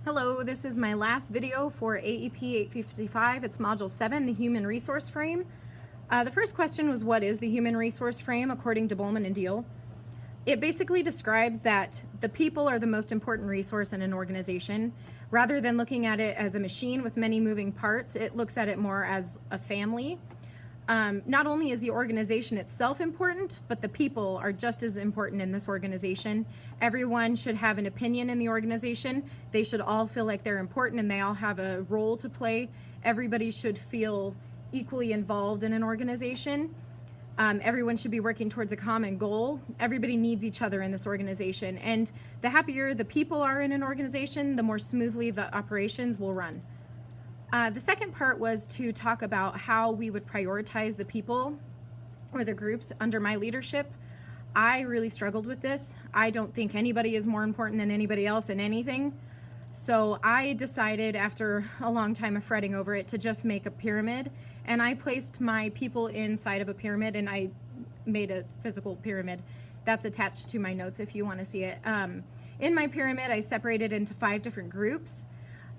Hello, this is my last video for AEP 855. It's Module 7, the Human Resource Frame. The first question was, what is the Human Resource Frame according to Bowman and Deal? It basically describes that the people are the most important resource in an organization. Rather than looking at it as a machine with many moving parts, it looks at it more as a family. Not only is the organization itself important, but the people are just as important in this organization. Everyone should have an opinion in the organization. They should all feel like they're important and they all have a role to play. Everybody should feel equally involved in an organization. Everyone should be working towards a common goal. Everybody needs each other in this organization. And the happier the people are in an organization, the more smoothly the operations will run. The second part was to talk about how we would prioritize the people or the groups under my leadership. I really struggled with this. I don't think anybody is more important than anybody else in anything. So I decided after a long time of fretting over it to just make a pyramid, and I placed my people inside of a pyramid, and I made a physical pyramid that's attached to my notes if you want to see it. In my pyramid, I separated into 5 different groups.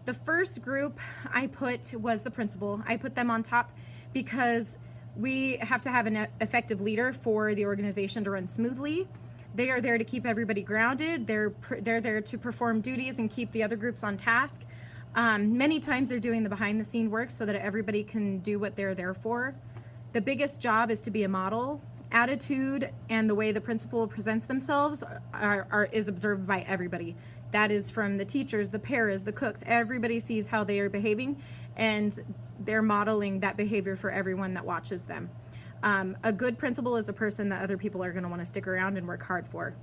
The first group I put was the principal. I put them on top because we have to have an effective leader for the organization to run smoothly. They are there to keep everybody grounded. They're there to perform duties and keep the other groups on task. Many times they're doing the behind the scene work so that everybody can do what they're there for. The biggest job is to be a model. Attitude and the way the principal presents themselves is observed by everybody. That is from the teachers, the paras, the cooks. Everybody sees how they are behaving, and they're modeling that behavior for everyone that watches them. A good principal is a person that other people are going to want to stick around and work hard for.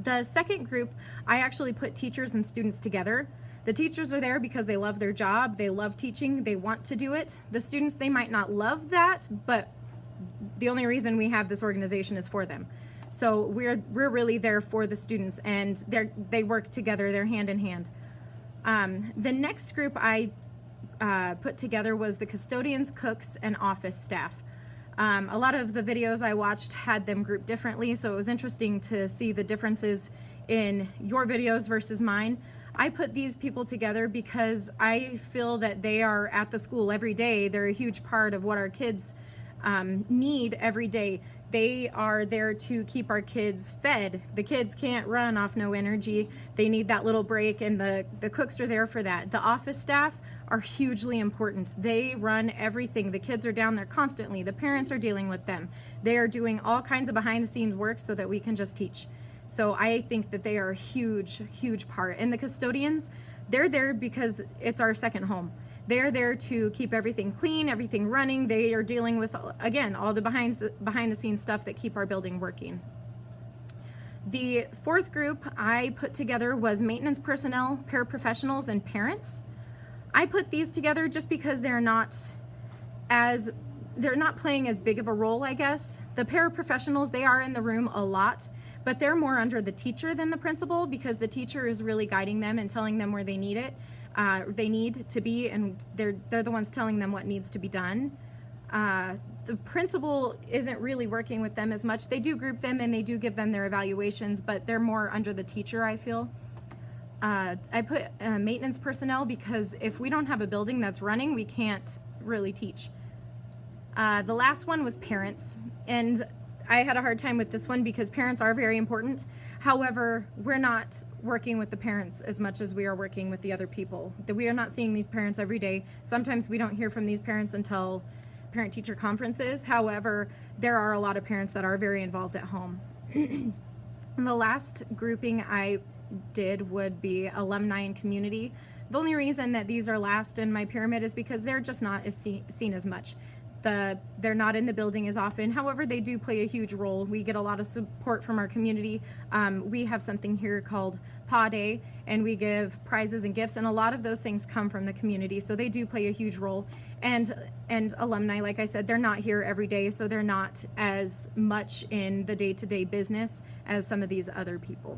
The second group, I actually put teachers and students together. The teachers are there because they love their job, they love teaching, they want to do it. The students, they might not love that, but the only reason we have this organization is for them. So we're really there for the students, and they work together, they're hand in hand. The next group I put together was the custodians, cooks, and office staff. A lot of the videos I watched had them grouped differently, so it was interesting to see the differences in your videos versus mine. I put these people together because I feel that they are at the school every day. They're a huge part of what our kids need every day. They are there to keep our kids fed. The kids can't run off no energy. They need that little break, and the cooks are there for that. The office staff are hugely important. They run everything. The kids are down there constantly. The parents are dealing with them. They are doing all kinds of behind the scenes work so that we can just teach. So I think that they are a huge, huge part. And the custodians, they're there because it's our second home. They're there to keep everything clean, everything running. They are dealing with, again, all the behind the scenes stuff that keep our building working. The fourth group I put together was maintenance personnel, paraprofessionals, and parents. I put these together just because they're not playing as big of a role, I guess. The paraprofessionals, they are in the room a lot, but they're more under the teacher than the principal, because the teacher is really guiding them and telling them where they need it. They need to be, and they're the ones telling them what needs to be done. The principal isn't really working with them as much. They do group them and they do give them their evaluations, but they're more under the teacher, I feel. I put maintenance personnel because if we don't have a building that's running, we can't really teach. The last one was parents, and I had a hard time with this one because parents are very important. However, we're not working with the parents as much as we are working with the other people. We are not seeing these parents every day. Sometimes we don't hear from these parents until parent-teacher conferences. However, there are a lot of parents that are very involved at home. The last grouping I did would be alumni and community. The only reason that these are last in my pyramid is because they're just not as seen as much. They're not in the building as often. However, they do play a huge role. We get a lot of support from our community. We have something here called Pa Day, and we give prizes and gifts, and a lot of those things come from the community, so they do play a huge role. And alumni, like I said, they're not here every day, so they're not as much in the day-to-day business as some of these other people.